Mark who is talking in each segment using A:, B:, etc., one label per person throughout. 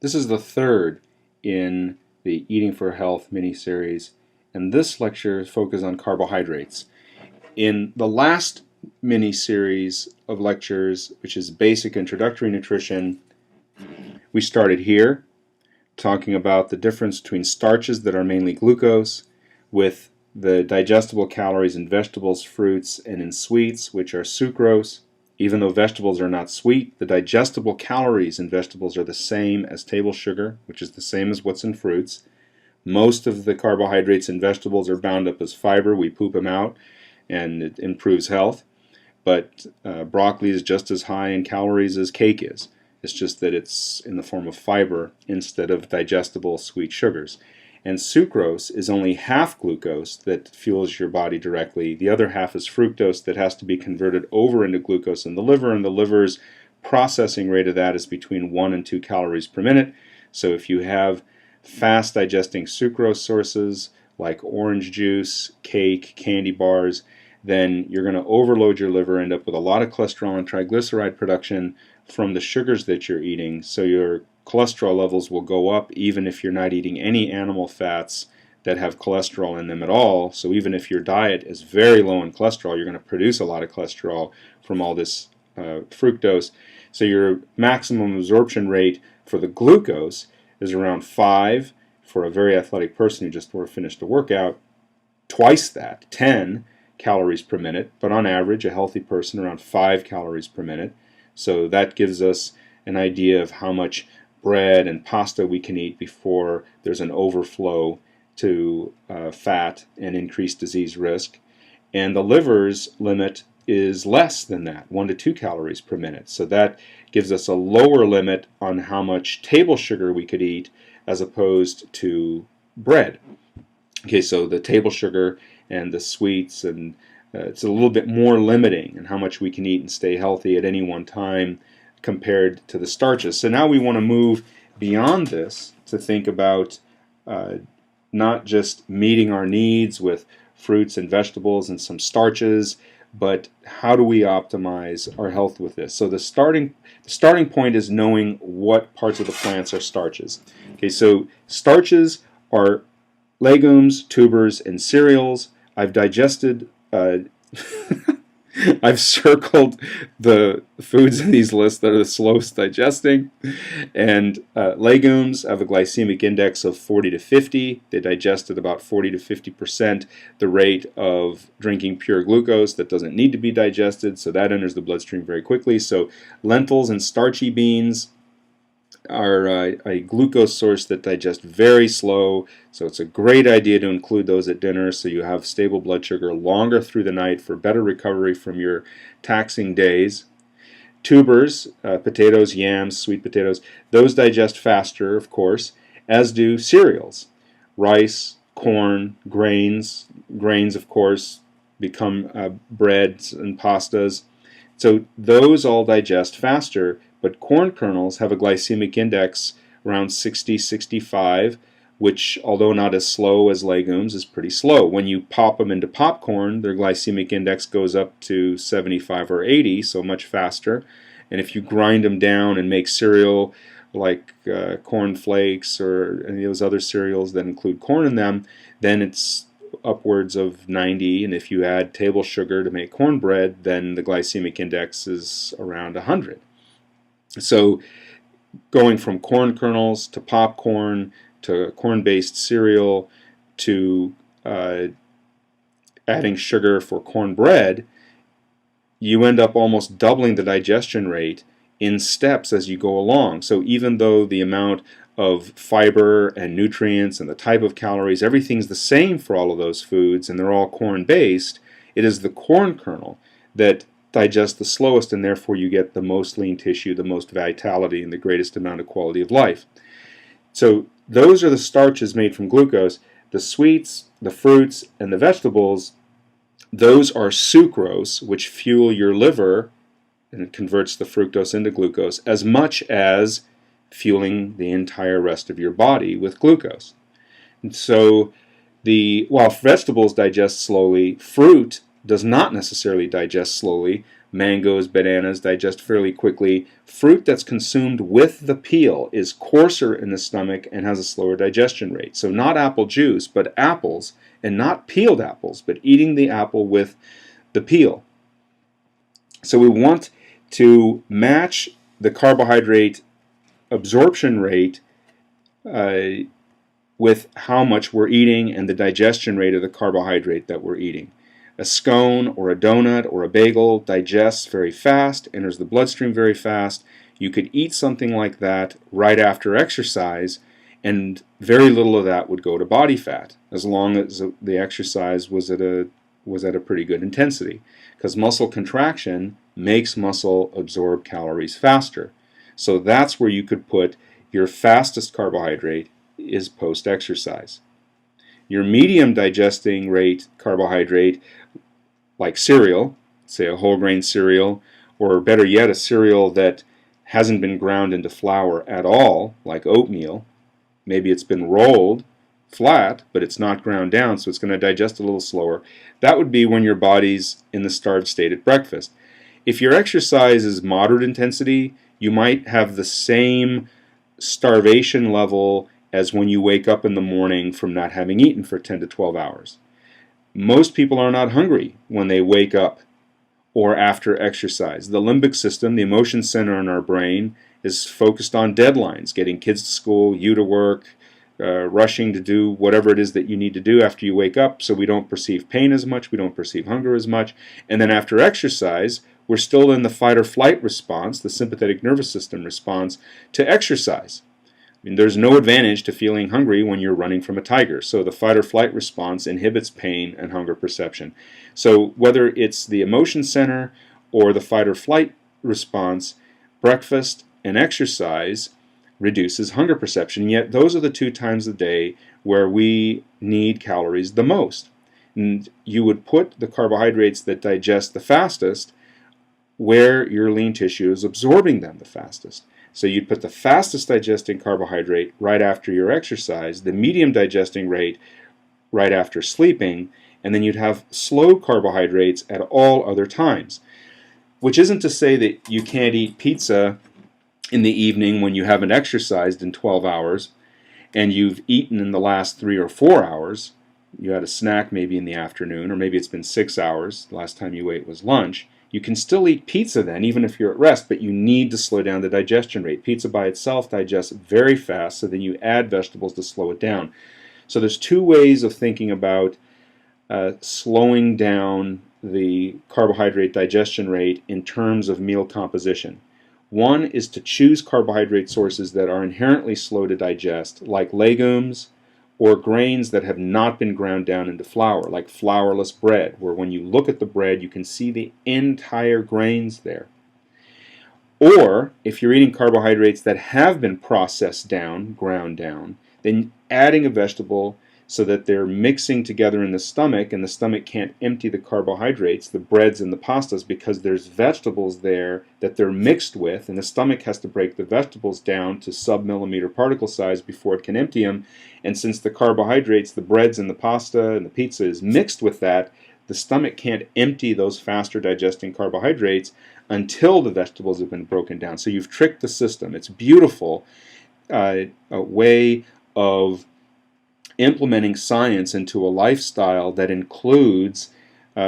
A: This is the third in the Eating for Health mini-series, and this lecture is focused on carbohydrates. In the last mini-series of lectures, which is Basic Introductory Nutrition, we started here talking about the difference between starches that are mainly glucose with the digestible calories in vegetables, fruits, and in sweets, which are sucrose. Even though vegetables are not sweet, the digestible calories in vegetables are the same as table sugar, which is the same as what's in fruits. Most of the carbohydrates in vegetables are bound up as fiber. We poop them out, and it improves health. But broccoli is just as high in calories as cake is. It's just that it's in the form of fiber instead of digestible sweet sugars. And sucrose is only half glucose that fuels your body directly. The other half is fructose that has to be converted over into glucose in the liver, and the liver's processing rate of that is between 1 and 2 calories per minute. So if you have fast digesting sucrose sources like orange juice, cake, candy bars, then you're going to overload your liver, end up with a lot of cholesterol and triglyceride production from the sugars that you're eating. So your cholesterol levels will go up even if you're not eating any animal fats that have cholesterol in them at all. So even if your diet is very low in cholesterol, you're going to produce a lot of cholesterol from all this fructose. So your maximum absorption rate for the glucose is around 5 for a very athletic person who just finished a workout, twice that, 10 calories per minute, but on average a healthy person around 5 calories per minute. So that gives us an idea of how much bread and pasta we can eat before there's an overflow to fat and increased disease risk. And the liver's limit is less than that, 1 to 2 calories per minute. So that gives us a lower limit on how much table sugar we could eat as opposed to bread. Okay, so the table sugar and the sweets, and it's a little bit more limiting in how much we can eat and stay healthy at any one time compared to the starches. So now we want to move beyond this to think about not just meeting our needs with fruits and vegetables and some starches, but how do we optimize our health with this? So the starting point is knowing what parts of the plants are starches. Okay, so starches are legumes, tubers, and cereals. I've digested I've circled the foods in these lists that are the slowest digesting. And legumes have a glycemic index of 40 to 50. They digest at about 40 to 50% the rate of drinking pure glucose that doesn't need to be digested, so that enters the bloodstream very quickly. So lentils and starchy beans are a glucose source that digest very slow, so it's a great idea to include those at dinner so you have stable blood sugar longer through the night for better recovery from your taxing days. Tubers, potatoes, yams, sweet potatoes, those digest faster, of course, as do cereals. Rice, corn, grains, of course, become breads and pastas. So those all digest faster, but corn kernels have a glycemic index around 60, 65, which, although not as slow as legumes, is pretty slow. When you pop them into popcorn, their glycemic index goes up to 75 or 80, so much faster. And if you grind them down and make cereal like corn flakes or any of those other cereals that include corn in them, then it's upwards of 90, and if you add table sugar to make cornbread, then the glycemic index is around 100. So going from corn kernels to popcorn to corn-based cereal to adding sugar for cornbread, you end up almost doubling the digestion rate in steps as you go along. So even though the amount of fiber and nutrients and the type of calories, everything's the same for all of those foods, and they're all corn-based, it is the corn kernel that digest the slowest, and therefore you get the most lean tissue, the most vitality, and the greatest amount of quality of life. So those are the starches made from glucose. The sweets, the fruits, and the vegetables, those are sucrose, which fuel your liver and it converts the fructose into glucose, as much as fueling the entire rest of your body with glucose. And so while vegetables digest slowly, fruit does not necessarily digest slowly. Mangoes, bananas digest fairly quickly. Fruit that's consumed with the peel is coarser in the stomach and has a slower digestion rate. So not apple juice, but apples, and not peeled apples, but eating the apple with the peel. So we want to match the carbohydrate absorption rate with how much we're eating and the digestion rate of the carbohydrate that we're eating. A scone or a donut or a bagel digests very fast, enters the bloodstream very fast. You could eat something like that right after exercise, and very little of that would go to body fat, as long as the exercise was at a pretty good intensity, because muscle contraction makes muscle absorb calories faster. So that's where you could put your fastest carbohydrate is post-exercise. Your medium digesting rate carbohydrate, like cereal, say a whole grain cereal, or better yet, a cereal that hasn't been ground into flour at all, like oatmeal. Maybe it's been rolled flat, but it's not ground down, so it's going to digest a little slower. That would be when your body's in the starved state at breakfast. If your exercise is moderate intensity, you might have the same starvation level as when you wake up in the morning from not having eaten for 10 to 12 hours. Most people are not hungry when they wake up or after exercise. The limbic system, the emotion center in our brain, is focused on deadlines, getting kids to school, you to work, rushing to do whatever it is that you need to do after you wake up, so we don't perceive pain as much, we don't perceive hunger as much. And then after exercise, we're still in the fight or flight response, the sympathetic nervous system response to exercise. I mean, there's no advantage to feeling hungry when you're running from a tiger. So the fight or flight response inhibits pain and hunger perception. So whether it's the emotion center or the fight or flight response, breakfast and exercise reduces hunger perception. Yet those are the two times a day where we need calories the most. And you would put the carbohydrates that digest the fastest where your lean tissue is absorbing them the fastest. So you'd put the fastest digesting carbohydrate right after your exercise, the medium digesting rate right after sleeping, and then you'd have slow carbohydrates at all other times. Which isn't to say that you can't eat pizza in the evening when you haven't exercised in 12 hours and you've eaten in the last 3 or 4 hours. You had a snack maybe in the afternoon, or maybe it's been 6 hours. The last time you ate was lunch. You can still eat pizza then, even if you're at rest, but you need to slow down the digestion rate. Pizza by itself digests very fast, so then you add vegetables to slow it down. So there's two ways of thinking about slowing down the carbohydrate digestion rate in terms of meal composition. One is to choose carbohydrate sources that are inherently slow to digest, like legumes, or grains that have not been ground down into flour, like flourless bread, where when you look at the bread, you can see the entire grains there. Or, if you're eating carbohydrates that have been processed down, ground down, then adding a vegetable so that they're mixing together in the stomach, and the stomach can't empty the carbohydrates, the breads and the pastas, because there's vegetables there that they're mixed with, and the stomach has to break the vegetables down to sub-millimeter particle size before it can empty them. And since the carbohydrates, the breads and the pasta and the pizza is mixed with that, the stomach can't empty those faster digesting carbohydrates until the vegetables have been broken down. So you've tricked the system. It's beautiful, a way of implementing science into a lifestyle that includes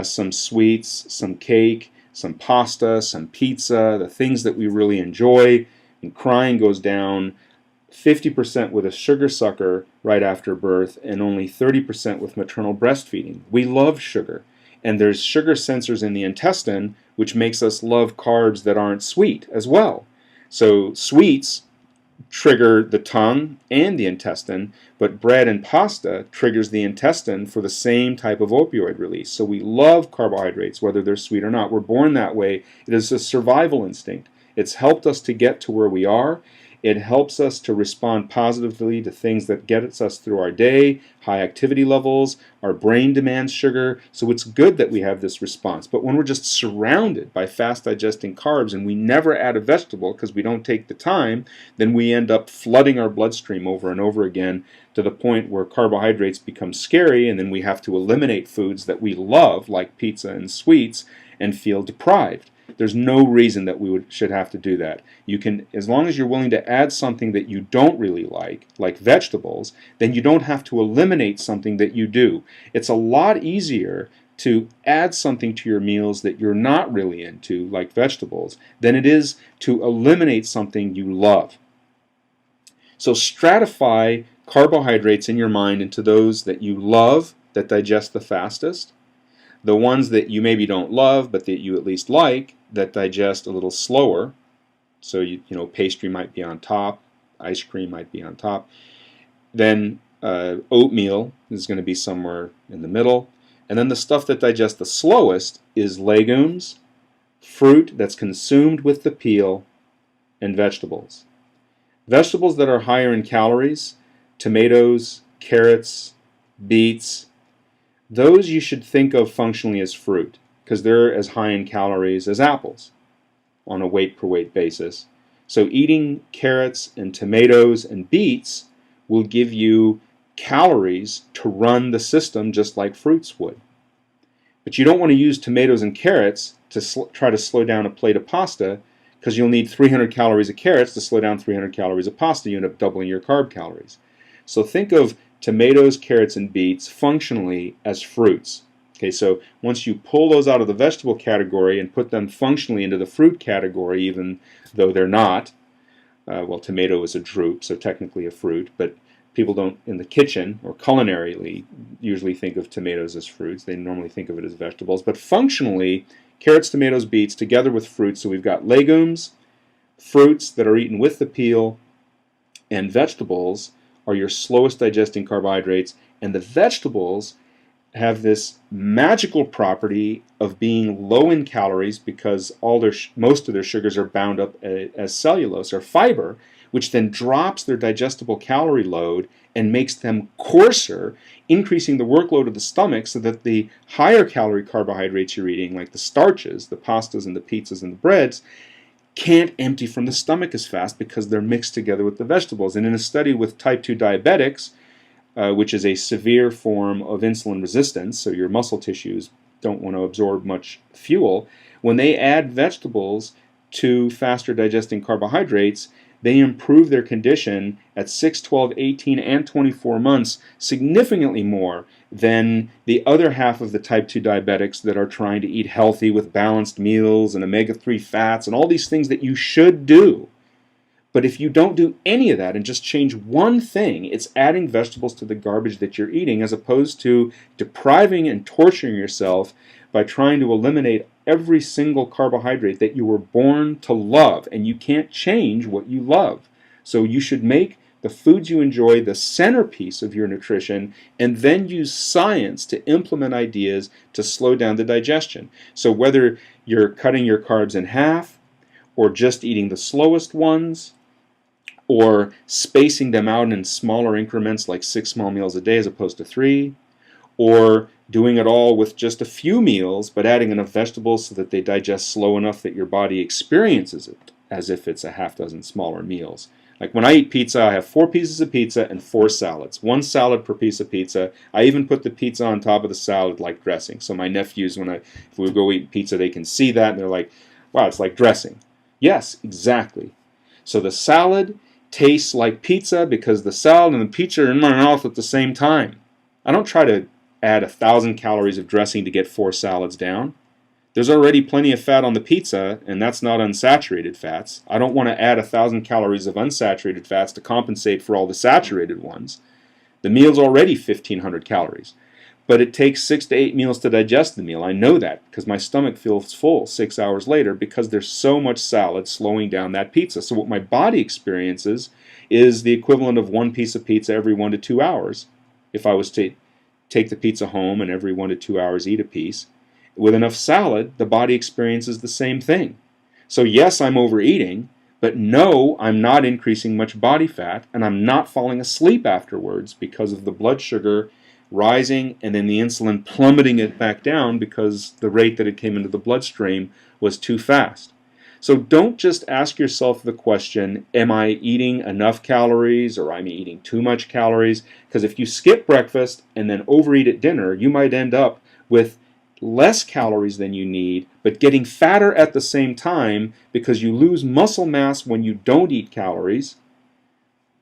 A: some sweets, some cake, some pasta, some pizza, the things that we really enjoy. And crying goes down 50% with a sugar sucker right after birth and only 30% with maternal breastfeeding. We love sugar, and there's sugar sensors in the intestine which makes us love carbs that aren't sweet as well. So sweets trigger the tongue and the intestine, but bread and pasta triggers the intestine for the same type of opioid release. So we love carbohydrates, whether they're sweet or not. We're born that way. It is a survival instinct. It's helped us to get to where we are. It helps us to respond positively to things that get us through our day, high activity levels, our brain demands sugar, so it's good that we have this response. But when we're just surrounded by fast digesting carbs and we never add a vegetable because we don't take the time, then we end up flooding our bloodstream over and over again to the point where carbohydrates become scary, and then we have to eliminate foods that we love, like pizza and sweets, and feel deprived. There's no reason that we should have to do that. You can, as long as you're willing to add something that you don't really like vegetables, then you don't have to eliminate something that you do. It's a lot easier to add something to your meals that you're not really into, like vegetables, than it is to eliminate something you love. So stratify carbohydrates in your mind into those that you love, that digest the fastest, the ones that you maybe don't love but that you at least like, that digest a little slower. So you know, pastry might be on top, ice cream might be on top. Then oatmeal is going to be somewhere in the middle. And then the stuff that digests the slowest is legumes, fruit that's consumed with the peel, and vegetables. Vegetables that are higher in calories, tomatoes, carrots, beets, those you should think of functionally as fruit because they're as high in calories as apples on a weight per weight basis. So eating carrots and tomatoes and beets will give you calories to run the system just like fruits would. But you don't want to use tomatoes and carrots to try to slow down a plate of pasta because you'll need 300 calories of carrots to slow down 300 calories of pasta. You end up doubling your carb calories. So think of tomatoes, carrots, and beets functionally as fruits. Okay, so once you pull those out of the vegetable category and put them functionally into the fruit category, even though they're not, well, tomato is a drupe, so technically a fruit, but people don't, in the kitchen or culinarily, usually think of tomatoes as fruits. They normally think of it as vegetables. But functionally, carrots, tomatoes, beets, together with fruits, so we've got legumes, fruits that are eaten with the peel, and vegetables are your slowest digesting carbohydrates, and the vegetables have this magical property of being low in calories because most of their sugars are bound up as cellulose or fiber, which then drops their digestible calorie load and makes them coarser, increasing the workload of the stomach so that the higher calorie carbohydrates you're eating, like the starches, the pastas and the pizzas and the breads, can't empty from the stomach as fast because they're mixed together with the vegetables. And in a study with type 2 diabetics, which is a severe form of insulin resistance, so your muscle tissues don't want to absorb much fuel, when they add vegetables to faster digesting carbohydrates, they improve their condition at 6, 12, 18, and 24 months significantly more than the other half of the type 2 diabetics that are trying to eat healthy with balanced meals and omega-3 fats and all these things that you should do. But if you don't do any of that and just change one thing, it's adding vegetables to the garbage that you're eating as opposed to depriving and torturing yourself by trying to eliminate every single carbohydrate that you were born to love, and you can't change what you love. So you should make the foods you enjoy the centerpiece of your nutrition and then use science to implement ideas to slow down the digestion. So whether you're cutting your carbs in half or just eating the slowest ones or spacing them out in smaller increments like 6 small meals a day as opposed to 3, or doing it all with just a few meals but adding enough vegetables so that they digest slow enough that your body experiences it as if it's a half dozen smaller meals. Like when I eat pizza, I have 4 pieces of pizza and 4 salads. 1 salad per piece of pizza. I even put the pizza on top of the salad like dressing. So my nephews, if we go eat pizza, they can see that and they're like, wow, it's like dressing. Yes, exactly. So the salad tastes like pizza because the salad and the pizza are in my mouth at the same time. I don't try to add 1,000 calories of dressing to get 4 salads down. There's already plenty of fat on the pizza, and that's not unsaturated fats. I don't want to add 1,000 calories of unsaturated fats to compensate for all the saturated ones. The meal's already 1,500 calories. But it takes 6 to 8 meals to digest the meal. I know that because my stomach feels full 6 hours later because there's so much salad slowing down that pizza. So what my body experiences is the equivalent of 1 piece of pizza every 1 to 2 hours if I was to take the pizza home and every 1 to 2 hours eat a piece. With enough salad, the body experiences the same thing. So yes, I'm overeating, but no, I'm not increasing much body fat, and I'm not falling asleep afterwards because of the blood sugar rising and then the insulin plummeting it back down because the rate that it came into the bloodstream was too fast. So don't just ask yourself the question, am I eating enough calories or am I eating too much calories? Because if you skip breakfast and then overeat at dinner, you might end up with less calories than you need, but getting fatter at the same time because you lose muscle mass when you don't eat calories,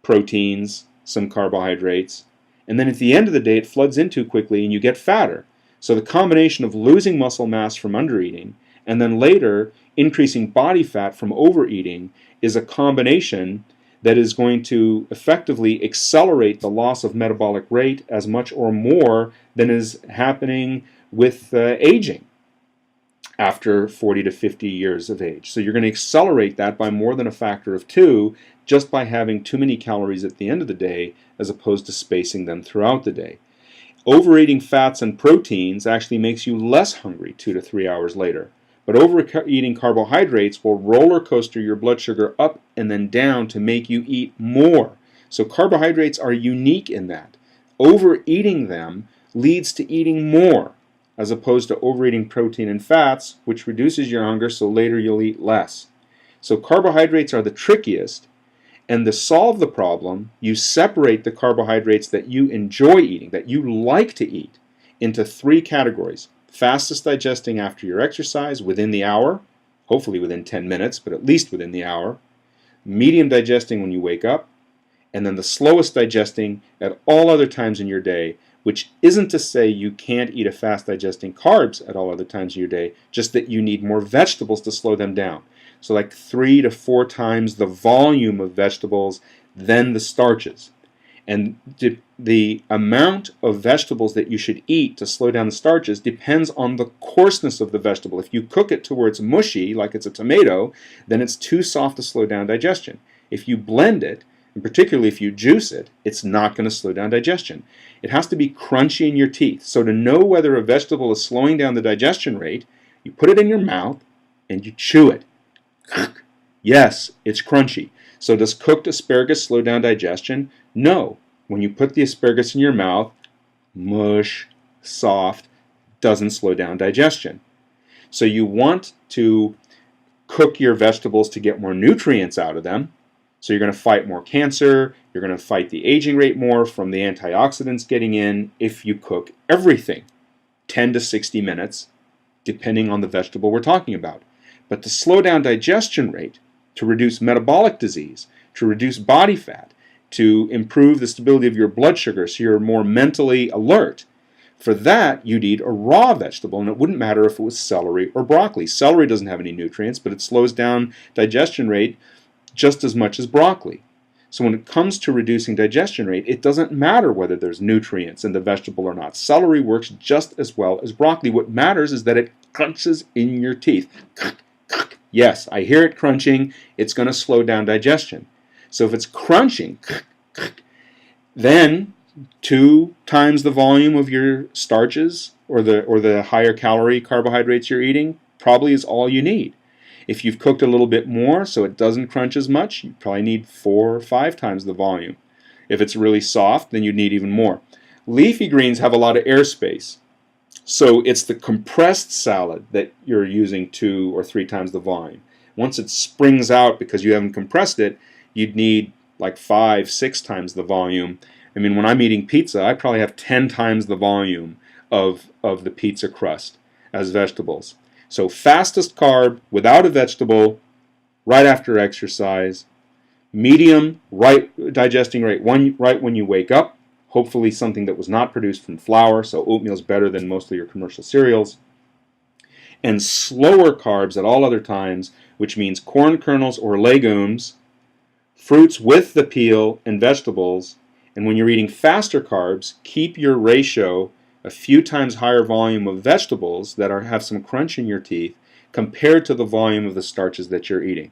A: proteins, some carbohydrates, and then at the end of the day it floods in too quickly and you get fatter. So the combination of losing muscle mass from undereating and then later increasing body fat from overeating is a combination that is going to effectively accelerate the loss of metabolic rate as much or more than is happening with aging after 40 to 50 years of age. So you're going to accelerate that by more than a factor of 2 just by having too many calories at the end of the day as opposed to spacing them throughout the day. Overeating fats and proteins actually makes you less hungry 2 to 3 hours later. But overeating carbohydrates will roller coaster your blood sugar up and then down to make you eat more. So carbohydrates are unique in that. Overeating them leads to eating more, as opposed to overeating protein and fats, which reduces your hunger, so later you'll eat less. So carbohydrates are the trickiest, and to solve the problem, you separate the carbohydrates that you enjoy eating, that you like to eat, into 3 categories. Fastest digesting after your exercise, within the hour, hopefully within 10 minutes, but at least within the hour. Medium digesting when you wake up, and then the slowest digesting at all other times in your day, which isn't to say you can't eat a fast digesting carbs at all other times of your day, just that you need more vegetables to slow them down. So like 3 to 4 times the volume of vegetables than the starches. And the amount of vegetables that you should eat to slow down the starches depends on the coarseness of the vegetable. If you cook it to where it's mushy, like it's a tomato, then it's too soft to slow down digestion. If you blend it, and particularly if you juice it, it's not going to slow down digestion. It has to be crunchy in your teeth. So to know whether a vegetable is slowing down the digestion rate, you put it in your mouth and you chew it. Yes, it's crunchy. So does cooked asparagus slow down digestion? No. When you put the asparagus in your mouth, mush, soft, doesn't slow down digestion. So you want to cook your vegetables to get more nutrients out of them. So you're going to fight more cancer, you're going to fight the aging rate more from the antioxidants getting in if you cook everything 10 to 60 minutes, depending on the vegetable we're talking about. But to slow down digestion rate, to reduce metabolic disease, to reduce body fat, to improve the stability of your blood sugar so you're more mentally alert, for that you'd eat a raw vegetable, and it wouldn't matter if it was celery or broccoli. Celery doesn't have any nutrients, but it slows down digestion rate just as much as broccoli. So when it comes to reducing digestion rate, it doesn't matter whether there's nutrients in the vegetable or not. Celery works just as well as broccoli. What matters is that it crunches in your teeth. Yes, I hear it crunching. It's going to slow down digestion. So if it's crunching, then 2 times the volume of your starches or the higher calorie carbohydrates you're eating probably is all you need. If you've cooked a little bit more so it doesn't crunch as much, you probably need 4 or 5 times the volume. If it's really soft, then you'd need even more. Leafy greens have a lot of airspace. So it's the compressed salad that you're using 2 or 3 times the volume. Once it springs out because you haven't compressed it, you'd need like 5, 6 times the volume. I mean, when I'm eating pizza, I probably have 10 times the volume of the pizza crust as vegetables. So fastest carb without a vegetable right after exercise. Medium right digesting rate right when you wake up. Hopefully something that was not produced from flour, so oatmeal is better than most of your commercial cereals. And slower carbs at all other times, which means corn kernels or legumes, fruits with the peel, and vegetables. And when you're eating faster carbs, keep your ratio a few times higher volume of vegetables that have some crunch in your teeth compared to the volume of the starches that you're eating.